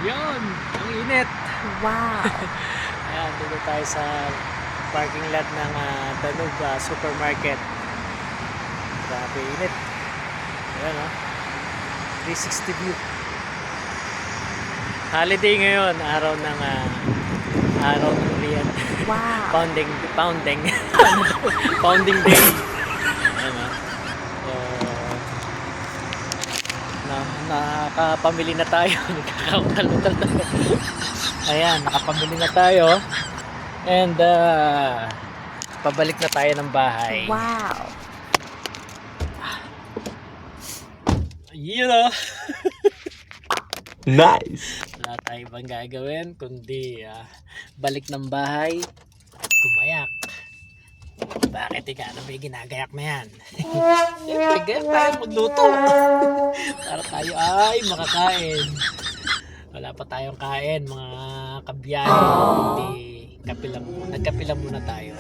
Yun, ang init. Wow. Ayan, dito tayo sa parking lot ng Danube Supermarket. Grabe init. Ayan o. 360 view. Holiday ngayon, araw ng Riyan. Wow. Pounding Pounding day. Ayan o. So, nakapamili na tayo. Nagkakautalutan tayo. Ayan, nakapamili na tayo. And pabalik na tayo ng bahay. Wow. You know. Nice. Wala tayo bang gagawin kundi balik ng bahay at gumayak. Bakit ika? Ano ba yung ginagayak na yan? Siyempre, gayak tayo magluto. Para tayo ay makakain. Wala pa tayong kain, mga kabiyahe. Hindi kapilang muna. Nagkapilang muna tayo.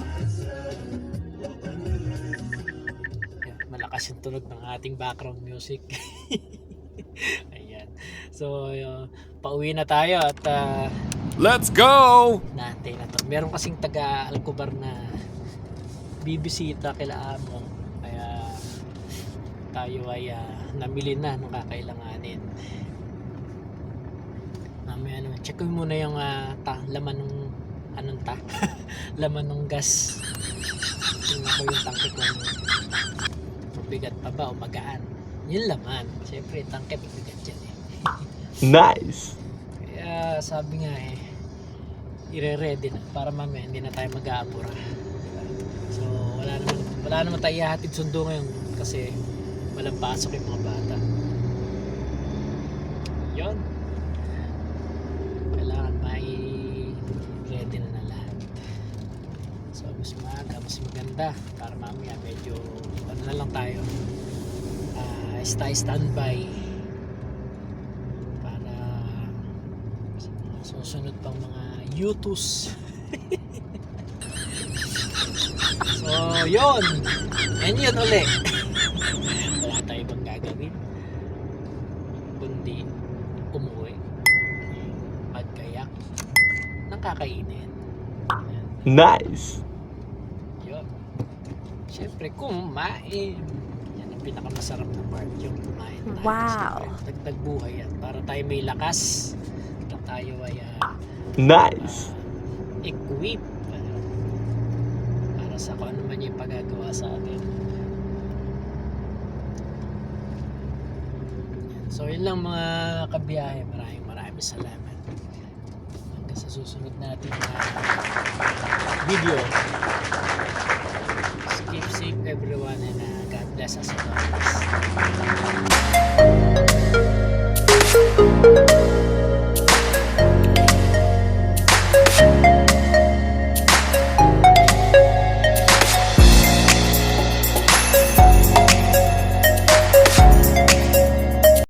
Malakas yung tunog ng ating background music. Ayan. So, pauwi na tayo at Let's go! natin na to. Meron kasing taga Alcobar na bibisita kila amo. Kaya tayo ay namili na nung kakailanganin. Mamaya naman, check ko muna yung laman ng laman ng gas. Tingnan ko yung tangke kung mabigat pa ba o magaan. Yun laman. Siyempre, tangke mabigat yan eh. Nice. Kaya sabi nga ire-ready na para mamaya hindi na tayo mag-aapura. So wala naman tayo ihahatid sundo ngayon kasi walang pasok yung mga bata. Yun. Kailangan ready na lahat. So mas maaga, mas maganda para mamaya medyo ano na lang tayo. Standby para sa mga susunod pang mga yutus. So yun, and yun ulit. Wala tayo bang gagawin kundi umuwi, magkayak ng kakainin. Nice. Yun, syempre kumain. Yan ang pinakamasarap na part, yung kumain tayo. Wow. Siyempre, dagdag buhay yan para tayo may lakas at tayo ay Nice. equip para sa kung ano man yung pagagawa sa atin. So yun lang mga kabiyahe, maraming salamat hanggang sa susunod natin na video.